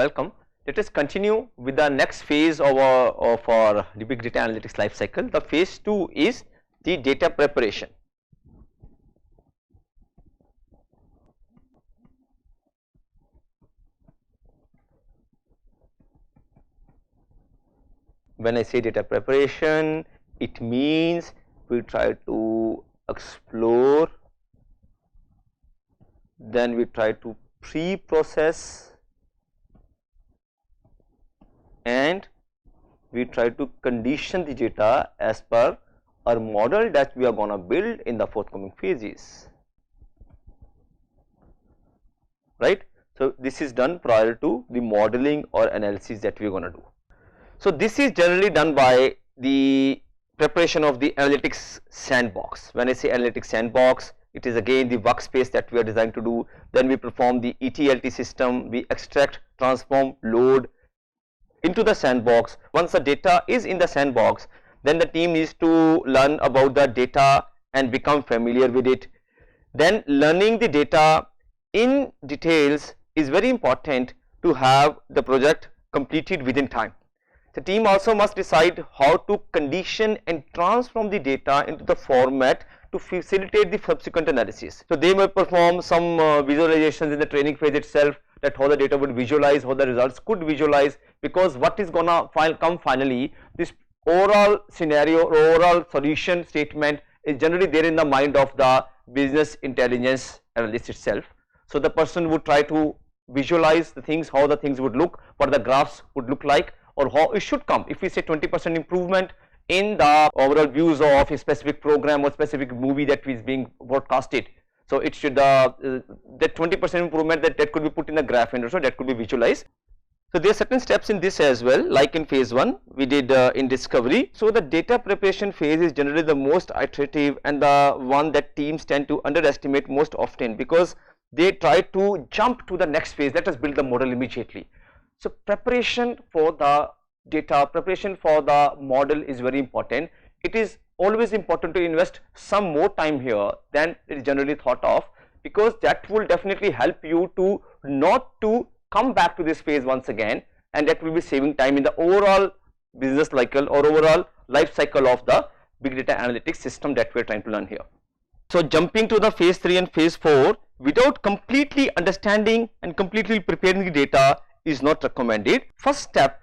welcome. Let us continue with the next phase of our the big data analytics life cycle. The phase 2 is the data preparation. When I say data preparation, it means we try to explore, then we try to pre-process, and we try to condition the data as per our model that we are going to build in the forthcoming phases, right. So this is done prior to the modeling or analysis that we are going to do. So this is generally done by the preparation of the analytics sandbox. When I say analytics sandbox, it is again the workspace that we are designed to do. Then we perform the ETLT system, we extract, transform, load into the sandbox. Once the data is in the sandbox, then the team needs to learn about the data and become familiar with it. Then learning the data in details is very important to have the project completed within time. The team also must decide how to condition and transform the data into the format to facilitate the subsequent analysis. So they may perform some visualizations in the training phase itself, that how the data would visualize, how the results could visualize, because what is gonna come finally, this overall scenario or overall solution statement is generally there in the mind of the business intelligence analyst itself. So the person would try to visualize the things, how the things would look, what the graphs would look like, or how it should come. If we say 20% improvement in the overall views of a specific program or specific movie that is being broadcasted, so it should that 20% improvement that could be put in a graph, and also that could be visualized. So there are certain steps in this as well, like in phase 1 we did in discovery. So the data preparation phase is generally the most iterative and the one that teams tend to underestimate most often, because they try to jump to the next phase, let us build the model immediately. So preparation for the data, preparation for the model is very important. It is always important to invest some more time here than it is generally thought of, because that will definitely help you to not to come back to this phase once again, and that will be saving time in the overall business cycle or overall life cycle of the big data analytics system that we are trying to learn here. So jumping to the phase 3 and phase 4 without completely understanding and completely preparing the data is not recommended. First step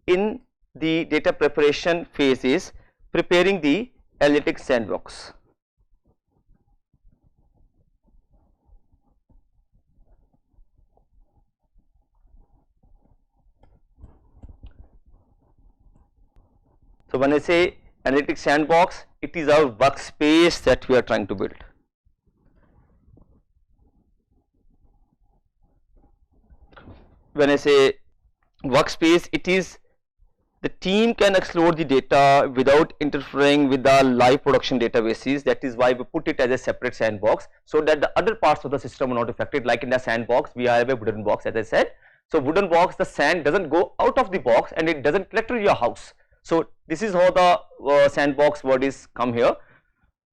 in the data preparation phase is preparing the analytics sandbox. So when I say analytics sandbox, it is our workspace that we are trying to build. When I say workspace, it is the team can explore the data without interfering with the live production databases. That is why we put it as a separate sandbox, so that the other parts of the system are not affected. Like in the sandbox, we have a wooden box, as I said. So wooden box, the sand doesn't go out of the box and it doesn't clutter your house. So this is how the sandbox word is come here.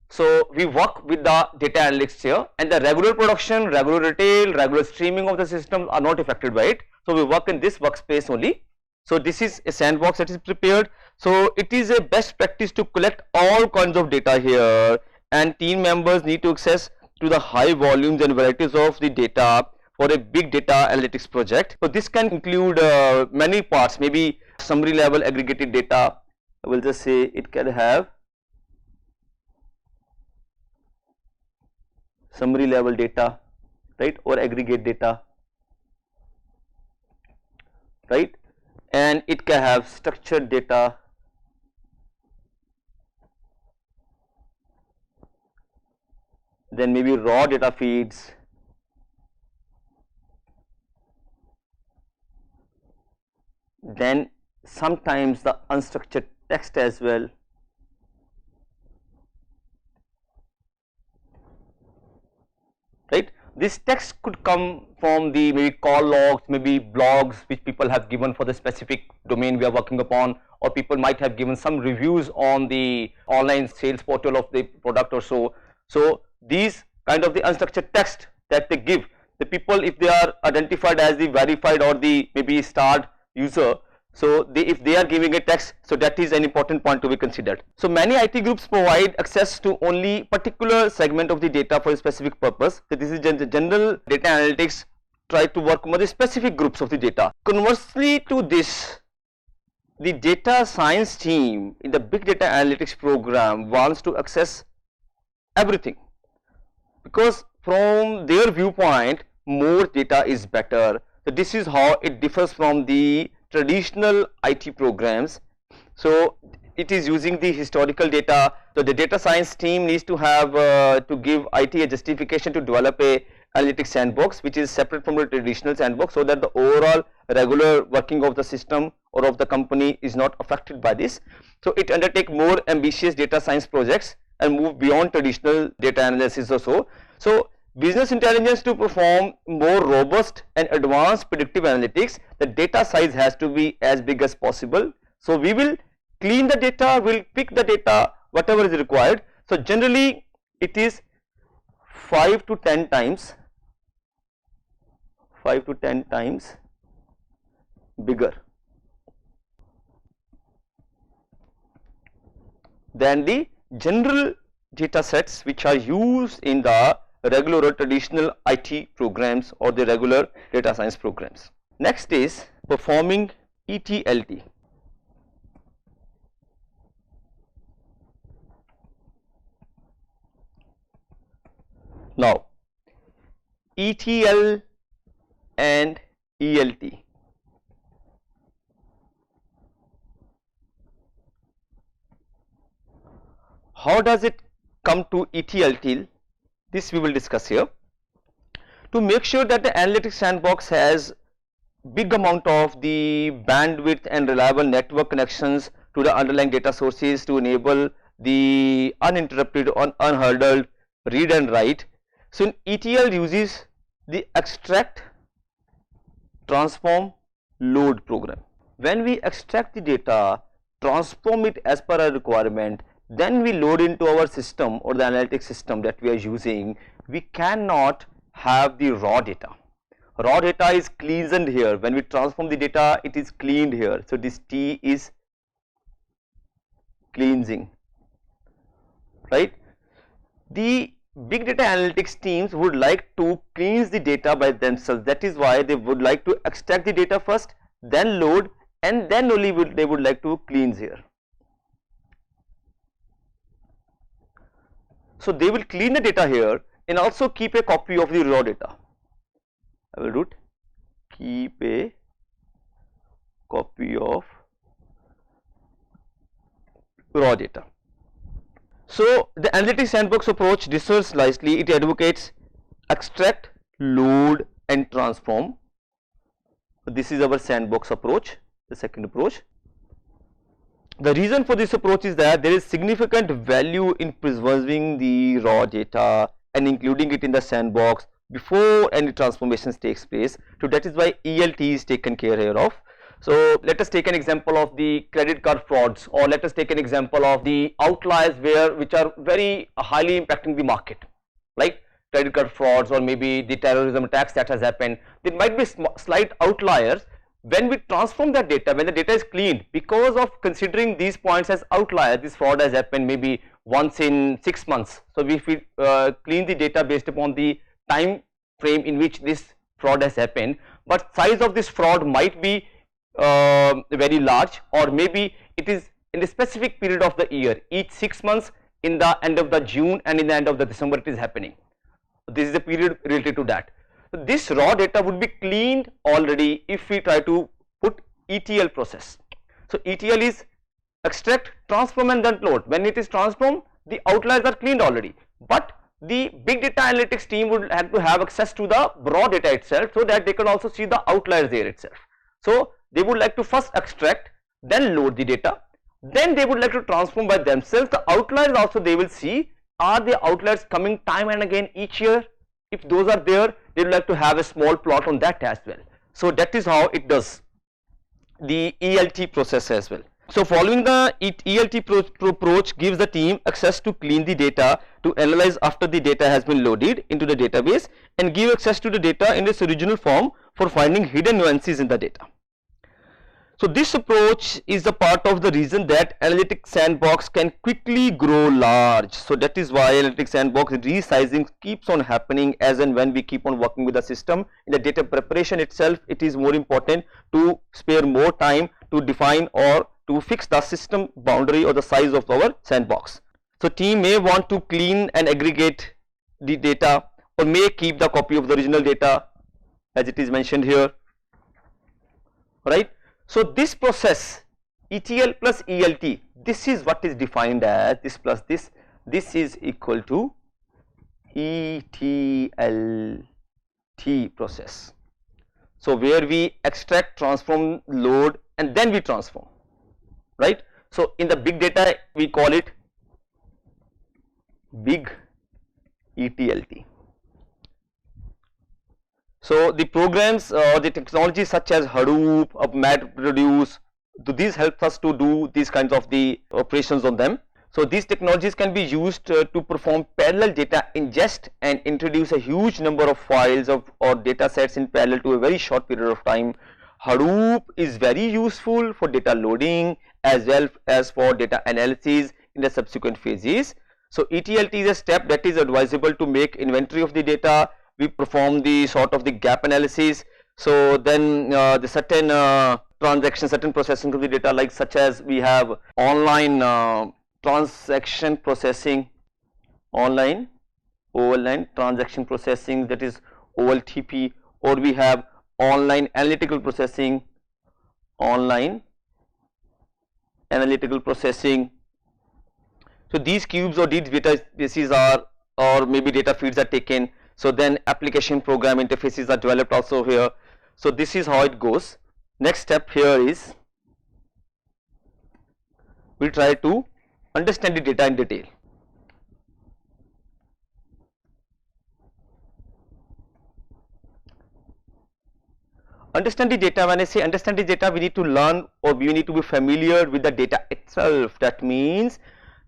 So we work with the data analytics here, and the regular production, regular retail, regular streaming of the system are not affected by it. So we work in this workspace only. So this is a sandbox that is prepared. So it is a best practice to collect all kinds of data here, and team members need to access to the high volumes and varieties of the data for a big data analytics project. So this can include many parts, maybe summary level aggregated data. I will just say it can have summary level data, right, or aggregate data, right, and it can have structured data, then maybe raw data feeds, then sometimes the unstructured text as well, right. This text could come from the maybe call logs, maybe blogs which people have given for the specific domain we are working upon, or people might have given some reviews on the online sales portal of the product or so. So these kind of the unstructured text that they give, the people, if they are identified as the verified or the maybe starred user, so if they are giving a text, so that is an important point to be considered. So many IT groups provide access to only particular segment of the data for a specific purpose. So this is general data analytics try to work on the specific groups of the data. Conversely to this, the data science team in the big data analytics program wants to access everything, because from their viewpoint more data is better. So this is how it differs from the traditional IT programs. So it is using the historical data. So the data science team needs to have to give IT a justification to develop a analytics sandbox which is separate from the traditional sandbox, so that the overall regular working of the system or of the company is not affected by this. So it undertake more ambitious data science projects and move beyond traditional data analysis or so. So business intelligence to perform more robust and advanced predictive analytics, the data size has to be as big as possible. So we will clean the data, we'll pick the data whatever is required. So generally it is 5 to 10 times bigger than the general data sets which are used in the regular or traditional IT programs or the regular data science programs. Next is performing ETLT. Now ETL and ELT. How does it come to ETLT? This we will discuss here. To make sure that the analytics sandbox has big amount of the bandwidth and reliable network connections to the underlying data sources to enable the uninterrupted or unhurdled read and write. So in ETL uses the extract, transform, load program. When we extract the data, transform it as per our requirement, then we load into our system or the analytics system that we are using, we cannot have the raw data. Raw data is cleaned here. When we transform the data, it is cleaned here. So this T is cleansing, right? The big data analytics teams would like to cleanse the data by themselves. That is why they would like to extract the data first, then load, and then only they would like to cleanse here. So they will clean the data here and also keep a copy of the raw data. I will do it. Keep a copy of raw data. So the analytics sandbox approach differs slightly. It advocates extract, load and transform. This is our sandbox approach, the second approach. The reason for this approach is that there is significant value in preserving the raw data and including it in the sandbox before any transformations takes place. So that is why ELT is taken care here of. So let us take an example of the credit card frauds, or let us take an example of the outliers which are very highly impacting the market, like credit card frauds or maybe the terrorism attacks that has happened. There might be slight outliers. When we transform that data, when the data is cleaned, because of considering these points as outliers, this fraud has happened maybe once in 6 months. So if we clean the data based upon the time frame in which this fraud has happened, but size of this fraud might be very large, or maybe it is in a specific period of the year, each 6 months, in the end of the June and in the end of the December it is happening. This is the period related to that. So this raw data would be cleaned already if we try to put ETL process. So ETL is extract, transform and then load. When it is transformed, the outliers are cleaned already, but the big data analytics team would have to have access to the raw data itself, so that they can also see the outliers there itself. So they would like to first extract, then load the data, then they would like to transform by themselves. The outliers also they will see, are the outliers coming time and again each year? If those are there, they would like to have a small plot on that as well. So that is how it does the ELT process as well. So following the ELT approach gives the team access to clean the data, to analyze after the data has been loaded into the database, and give access to the data in its original form for finding hidden nuances in the data. So this approach is a part of the reason that analytics sandbox can quickly grow large. So that is why analytics sandbox resizing keeps on happening as and when we keep on working with the system. In the data preparation itself, it is more important to spare more time to define or to fix the system boundary or the size of our sandbox. So team may want to clean and aggregate the data, or may keep the copy of the original data as it is mentioned here, right? So this process ETL plus ELT, this is what is defined as this plus this is equal to ETLT process. So where we extract, transform, load, and then we transform, right? So in the big data we call it big ETLT. So the programs or the technologies such as Hadoop, MapReduce, these help us to do these kinds of the operations on them. So these technologies can be used to perform parallel data ingest and introduce a huge number of files or data sets in parallel to a very short period of time. Hadoop is very useful for data loading as well as for data analysis in the subsequent phases. So ETLT is a step that is advisable to make inventory of the data. We perform the sort of the gap analysis. So then the certain transactions, certain processing of the data, like such as we have online transaction processing, online transaction processing, that is OLTP, or we have online analytical processing, online analytical processing. So these cubes or these databases are, or maybe data feeds are taken. So then application program interfaces are developed also here. So this is how it goes. Next step here is we try to understand the data in detail. Understand the data, when I say understand the data, we need to learn or we need to be familiar with the data itself. That means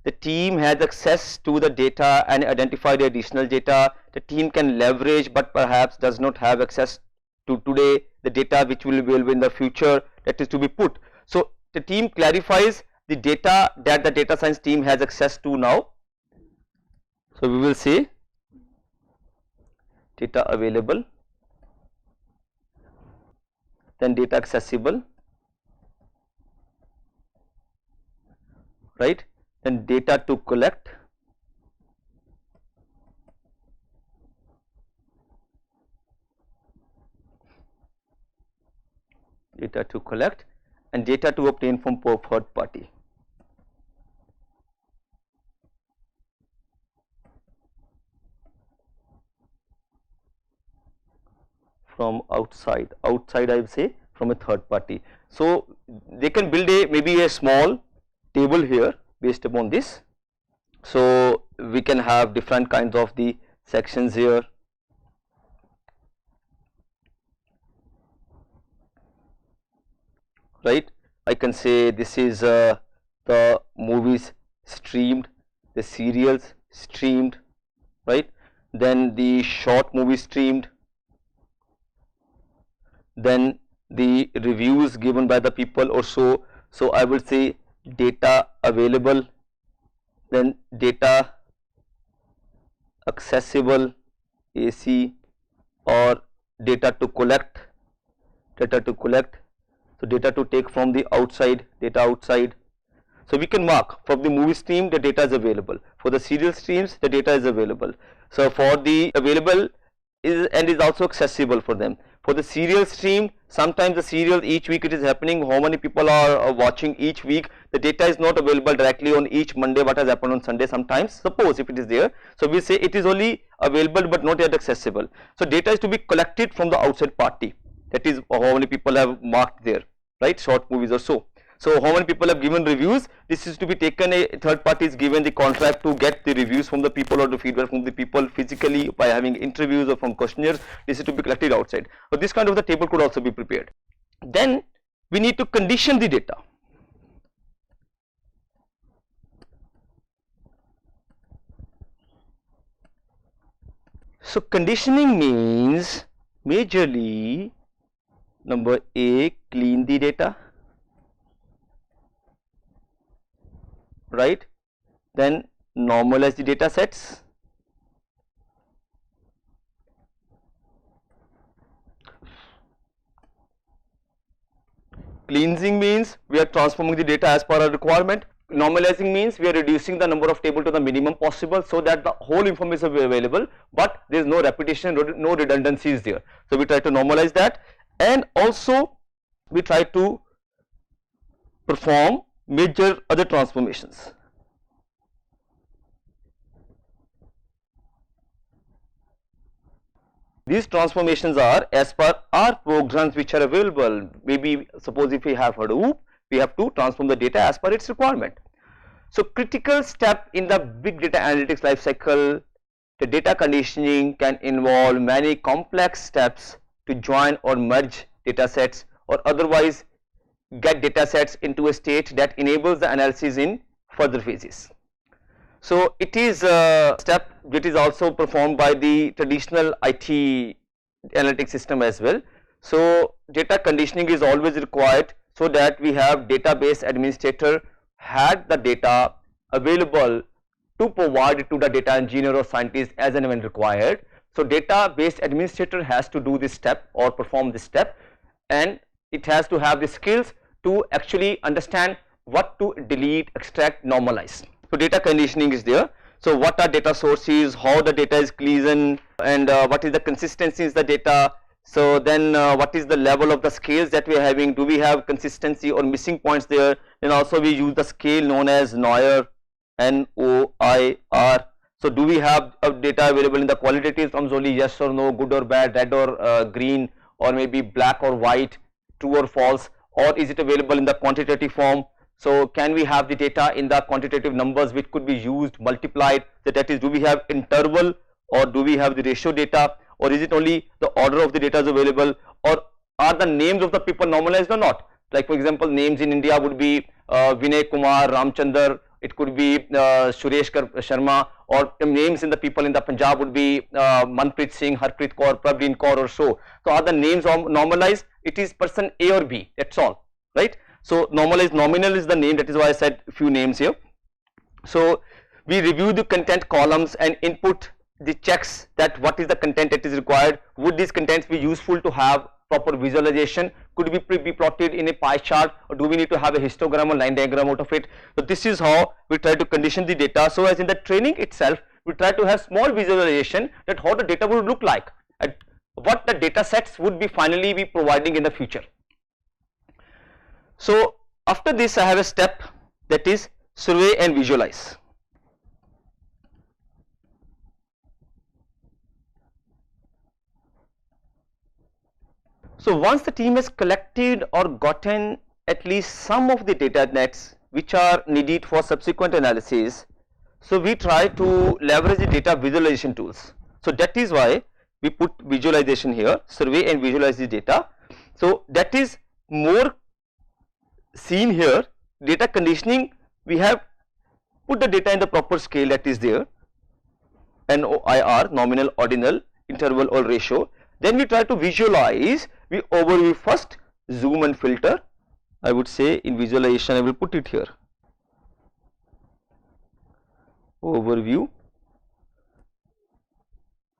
the team has access to the data and identify the additional data. The team can leverage but perhaps does not have access to today the data which will be available in the future, that is to be put. So the team clarifies the data that the data science team has access to now. So we will say data available, then data accessible, right? Then data to collect, and data to obtain from third party. From outside I will say from a third party. So they can build maybe a small table here based upon this. So we can have different kinds of the sections here, right? I can say this is the movies streamed, the serials streamed, right? Then the short movie streamed, then the reviews given by the people or so. So I would say data available, then data accessible, AC, or data to collect, so data to take from the outside, data outside. So we can mark from the movie stream the data is available, for the serial streams the data is available. So for the available is and is also accessible for them. For the serial stream, sometimes the serial each week it is happening, how many people are watching each week, the data is not available directly on each Monday what has happened on Sunday sometimes, suppose if it is there. So we say it is only available but not yet accessible. So data is to be collected from the outside party, that is how many people have marked there, right, short movies or so. So how many people have given reviews, this is to be taken, a third party is given the contract to get the reviews from the people or the feedback from the people physically by having interviews or from questionnaires. This is to be collected outside. So this kind of the table could also be prepared. Then we need to condition the data. So conditioning means majorly number A, clean the data, right? Then normalize the data sets. Cleansing means we are transforming the data as per our requirement. Normalizing means we are reducing the number of tables to the minimum possible so that the whole information is available, but there is no repetition, no redundancies there. So we try to normalize that, and also we try to perform major other transformations. These transformations are as per our programs which are available. Maybe suppose if we have Hadoop, we have to transform the data as per its requirement. So critical step in the big data analytics lifecycle, the data conditioning can involve many complex steps to join or merge data sets or otherwise get data sets into a state that enables the analysis in further phases. So it is a step which is also performed by the traditional IT analytics system as well. So data conditioning is always required so that we have database administrator had the data available to provide it to the data engineer or scientist as and when required. So database administrator has to do this step or perform this step, and it has to have the skills to actually understand what to delete, extract, normalize. So data conditioning is there. So what are data sources, how the data is cleaned, and what is the consistency in the data. So then what is the level of the scales that we are having, do we have consistency or missing points there. Then also we use the scale known as NOIR, NOIR. So do we have data available in the qualitative terms only, yes or no, good or bad, red or green, or maybe black or white, true or false, or is it available in the quantitative form. So can we have the data in the quantitative numbers which could be used, multiplied, that is, do we have interval or do we have the ratio data, or is it only the order of the data is available, or are the names of the people normalized or not. Like for example, names in India would be Vinay Kumar, Ramchandar, it could be Suresh Sharma, or names in the people in the Punjab would be Manpreet Singh, Harpreet Kaur, Prableen Kaur or so. So are the names normalized, it is person A or B, that's all, right. So normalized, nominal is the name, that is why I said a few names here. So we review the content columns and input the checks that what is the content that is required. Would these contents be useful to have proper visualization? Could we be plotted in a pie chart, or do we need to have a histogram or line diagram out of it? So this is how we try to condition the data. So as in the training itself, we try to have small visualization that how the data would look like and what the data sets would be finally be providing in the future. So after this I have a step, that is survey and visualize. So once the team has collected or gotten at least some of the data nets which are needed for subsequent analysis, so we try to leverage the data visualization tools. So that is why we put visualization here, survey and visualize the data. So that is more seen here. Data conditioning, we have put the data in the proper scale that is there, NOIR, nominal, ordinal, interval or ratio. Then we try to visualize, we overview first, zoom and filter. I would say in visualization I will put it here, overview,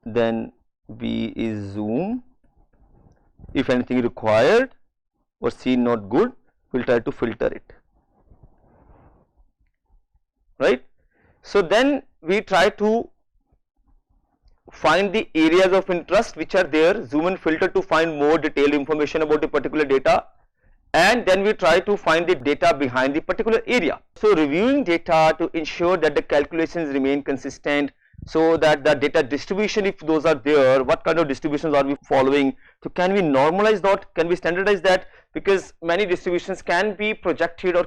then B is zoom, if anything required or seen not good, we will try to filter it, right. So then we try to find the areas of interest which are there, zoom and filter to find more detailed information about a particular data, and then we try to find the data behind the particular area. So reviewing data to ensure that the calculations remain consistent, so that the data distribution, if those are there, what kind of distributions are we following. So can we normalize that, can we standardize that, because many distributions can be projected or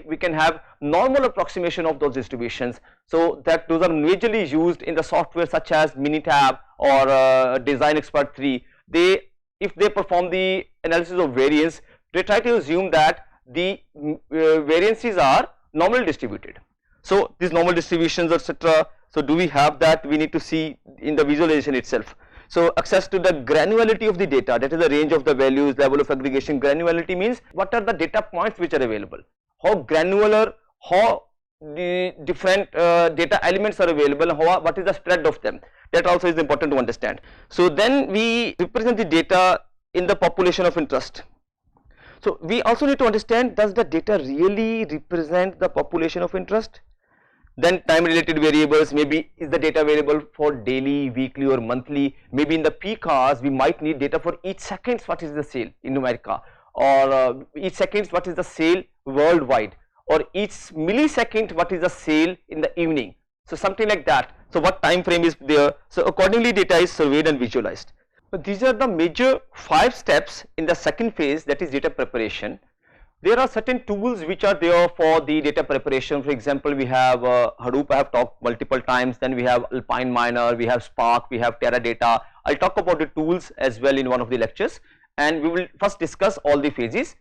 we can have normal approximation of those distributions. So that those are majorly used in the software such as Minitab or Design Expert 3. If they perform the analysis of variance, they try to assume that the variances are normally distributed. So these normal distributions, etc. So do we have that? We need to see in the visualization itself. So access to the granularity of the data, that is the range of the values, level of aggregation. Granularity means what are the data points which are available, how granular, how the different data elements are available, what is the spread of them. That also is important to understand. So then we represent the data in the population of interest. So we also need to understand, does the data really represent the population of interest? Then time related variables, maybe is the data available for daily, weekly or monthly. Maybe in the peak hours we might need data for each seconds what is the sale in America, or each seconds what is the sale worldwide, or each millisecond what is the sale in the evening. So something like that. So what time frame is there? So accordingly data is surveyed and visualized. But these are the major 5 steps in the second phase, that is data preparation. There are certain tools which are there for the data preparation. For example, we have Hadoop, I have talked multiple times. Then we have Alpine Miner, we have Spark, we have Teradata. I'll talk about the tools as well in one of the lectures, and we will first discuss all the phases.